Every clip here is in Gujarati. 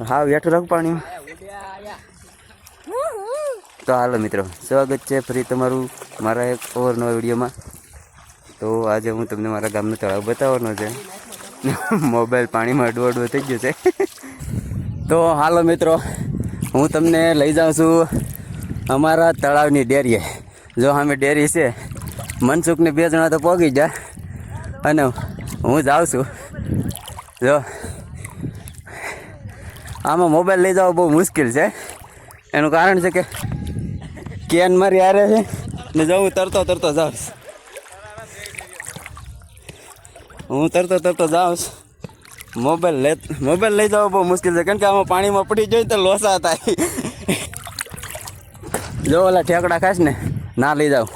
હા બેઠું રાખ પાણીમાં. તો હાલો મિત્રો, સ્વાગત છે ફરી તમારું મારા એક ઓવરનવા વિડીયોમાં. તો આજે હું તમને મારા ગામનો તળાવ બતાવવાનો છે. મોબાઈલ પાણીમાં અડવો થઈ ગયો છે. તો હાલો મિત્રો, હું તમને લઈ જાઉં છું અમારા તળાવની ડેરીએ. જો અમે ડેરી છે, મનસુખને 2 જણા તો પહોંચી ગયા અને હું જાઉં છું. જો આમાં મોબાઈલ લઈ જવો બહુ મુશ્કેલ છે. એનું કારણ છે કે કેન મારી હારે છે ને જવું તરતો જાઉં. હું તરતો જાઉં. મોબાઈલ લઈ જવો બહુ મુશ્કેલ છે, કારણ કે આમાં પાણીમાં પડી જાય તો લોસા થાય. જો ઓલા ઠેકડા ખાસ ને ના લઈ જાવ.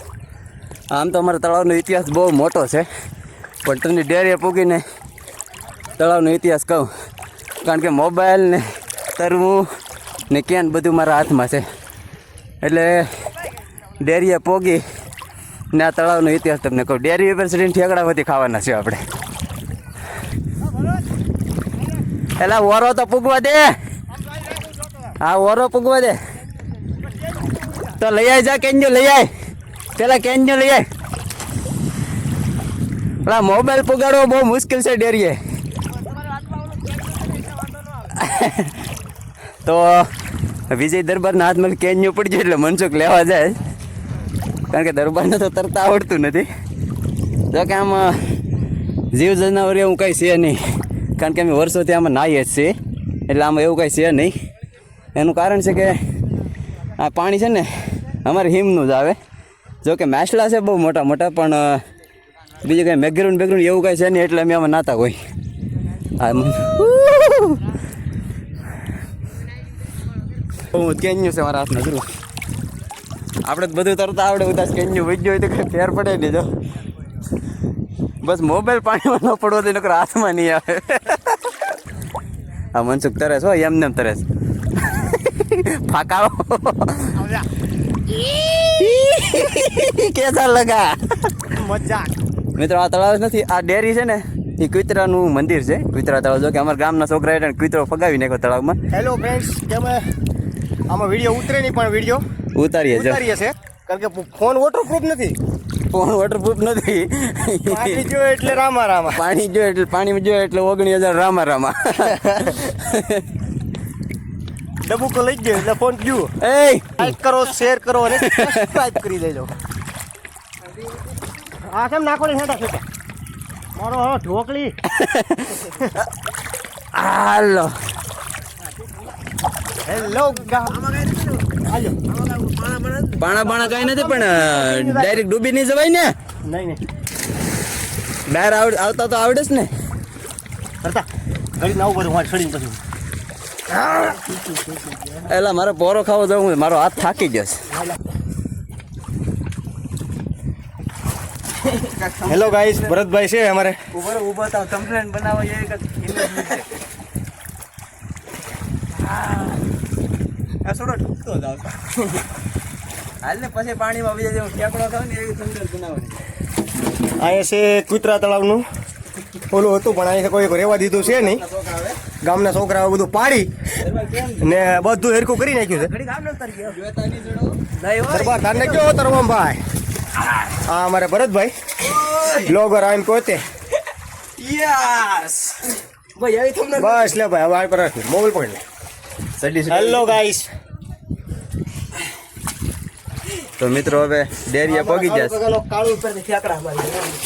આમ તો અમારા તળાવનો ઇતિહાસ બહુ મોટો છે, પણ તમને ડેરીએ પૂગીને તળાવનો ઇતિહાસ કહું, કારણ કે મોબાઈલ ને તરવું ને કેન બધું મારા હાથમાં છે. એટલે ડેરીએ પોગી ને આ તળાવનો ઇતિહાસ તમને કહું. ડેરી ઉપર ચડીને ઠેકડા બધી ખાવાના છે આપણે. એલા ઓરો તો પૂગવા દે. હા ઓરો પૂગવા દે. તો લઈ આય જા કેન્જો લઈ આય. પેલા કેન્જો લઈ આય. પેલા મોબાઈલ પુગાડવો બહુ મુશ્કેલ છે ડેરીએ. તો વિજય દરબારના હાથમાં કેન્યો પડી જાય એટલે મનસુખ લેવા જાય, કારણ કે દરબારને તો તરતા આવડતું નથી. જો કે આમાં જીવ જનાવર એવું કંઈ છે નહીં, કારણ કે અમે વર્ષોથી આમાં નાહીએ જ છીએ, એટલે આમાં એવું કંઈ છે નહીં. એનું કારણ છે કે આ પાણી છે ને અમારે હિમનું જ આવે. જો કે માછલા છે બહુ મોટા મોટા, પણ બીજું કંઈ બેકગ્રાઉન્ડ એવું કંઈ છે નહીં, એટલે અમે આમાં નાતા હોય. હું કેન્યું છે મારા હાથમાં જરૂર. આપણે તો બધું તરતા આવડે, ઉદાસ કેન્યું વહી ગયો હોય તો કંઈ ફેર પડે નહીં. જો બસ મોબાઈલ પાણીમાં ન પડવો તો નકર હાથમાં નહીં આવે. આ મનસુખ તરસ હોય એમને એમ તરસ ફાકાવો. કેસા લગા મજા. મિત્રો આ તળાવ નથી, આ ડેરી છે ને એ કુતરાનું મંદિર છે. કુતરા તળાવ. જો કે અમારા ગામના છોકરા એટલે કુતરો ફગાવી નાખ્યો તળાવમાં. હેલો ફ્રેન્ડ્સ, કેમ આમાં વિડીયો ઉતરે નહીં, પણ વિડીયો ઉતારીએ છે, કારણ કે ફોન વોટરપ્રૂફ નથી. પાણી જો એટલે રામા. પાણી જો એટલે 19,000 રામા. ડબ્બુકો લઈ ગયો એટલે ફોન જુઓ. લાઈક કરો, શેર કરો અને સબસ્ક્રાઇબ કરી દેજો. આ કેમ નાખો ને હેઠા હેઠા મારો ઢોકળી. હાલો હેલો પાણા કઈ નથી, પણ ડાયરેક્ટ ડૂબી નહીં જવાય ને. નહીં બહાર આવતા તો આવડે જ ને. કરતા ઘડી ના ઉપર હું છડીને પછી એલા મારે પોરો ખાવો જવું, મારો હાથ થાકી જશે. હેલો ગાઈસ, ભરતભાઈ છે અમારે. ઉભો થાવ, કમ્પ્લેન બનાવો. હાલ ને પછી પાણીમાં બીજા જેવું ઠેકડો થાવ ને એવી કમ્પ્લેન બનાવવાની. અહીંયા છે કુતરા તળાવનું ઓલું હતું, પણ અહીંયા કોઈ રહેવા દીધું છે નહીં. ગામના છોકરાઓ બધું પાડી ને બધું હેરખું કરી નાખ્યું છે. દરબાર તાર નાખ્યો તરવામભાઈ. હા અમારે ભરતભાઈ બ્લોગર આવીને પોતે. બસ લે ભાઈ, હવે આ પર મોબાઈલ પકડ લે. Hello guys. તો મિત્રો હવે ડેરીએ પગી જશે.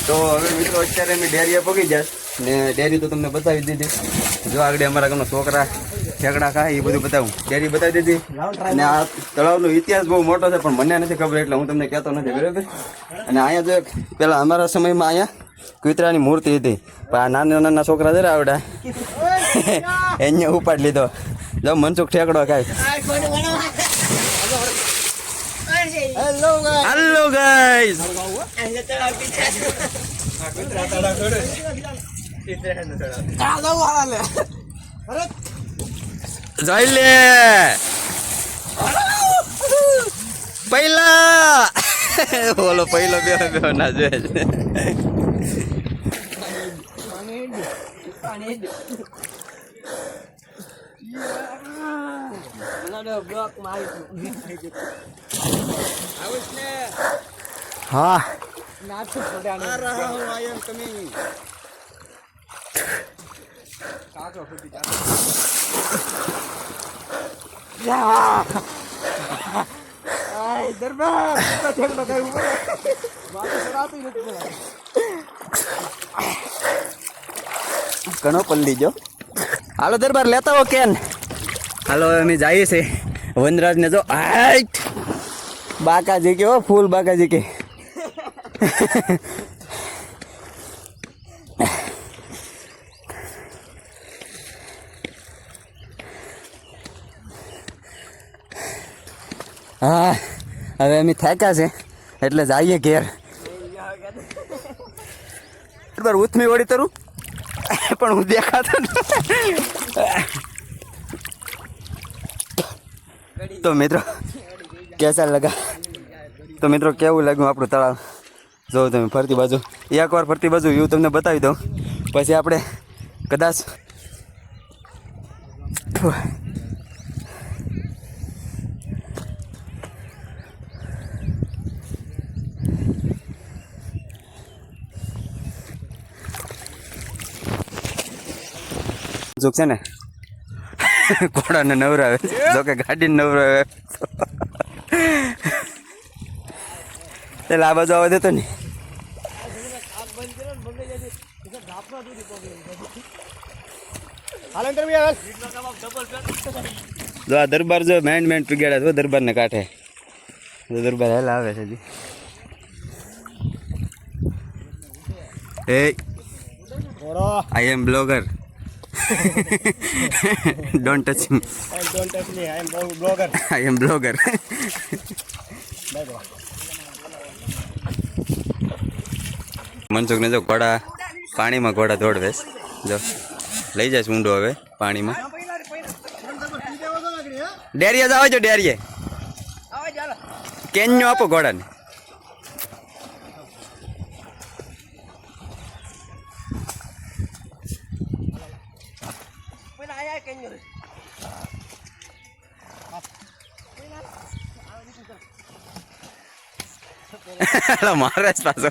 તો હવે મિત્રો અત્યારે અમે ડેરીએ પગી જશે ને ડેરી તો તમને બતાવી દીધી. જો આગળ અમારા ગામના છોકરા ઠેકડા ખાય એ બધું બતાવું. ડેરી બતાવી દીધી. અને આ તળાવનો ઇતિહાસ બહુ મોટો છે, પણ મને નથી ખબર એટલે હું તમને કહેતો નથી, બરાબર. અને અહીંયા જો પેલા અમારા સમયમાં અહીંયા કુતરાની મૂર્તિ હતી, પણ આ નાના છોકરા જરા આવડા એને ઉપાડ લીધો. જો મનસુખ ઠેકડો ખાય. Hello guys. જઈ લે પહેલા બોલો, પહેલો બે ના જોઈએ. હા ઘણો પલ્લી જો. હાલો દરબાર લેતા હો કેન. હાલો અમે જઈએ છે વનરાજ ને જો હાઈટ બાકાજી કે હો ફૂલ બાકાજી કે. હા હવે અમે થાક્યા છે એટલે જઈએ ઘેર. બરાબર ઉથમી વળી તરું પણ હું દેખાતો તો મિત્રો કેસા લગા. તો મિત્રો કેવું લાગ્યું આપણું તળાવ જોઉં તમે ફરતી બાજુ એકવાર ફરતી બાજુ વ્યૂ તમને બતાવી દઉં પછી આપણે કદાચ જોક છે ને ઘોડાને નવરાવે જો કે ગાડીને નવરાવે એટલે આ બાજુ આવવા દેતો ને. જો આ દરબાર જો મેન્ડ પીગાડ્યા છો દરબારને કાંઠે. દરબાર હેલા આવે છે જી. એ આઈ એમ blogger. Don't touch me. Don't touch me. I am blogger. I am blogger. Mansukh ને જો ઘોડા પાણીમાં ઘોડા દોડવે જો લઈ જાય ઊંડો હવે પાણીમાં. ડેરિયા જાવ છો ડેરીએ કેન્યો આપો ઘોડાને. મારે જ પાછો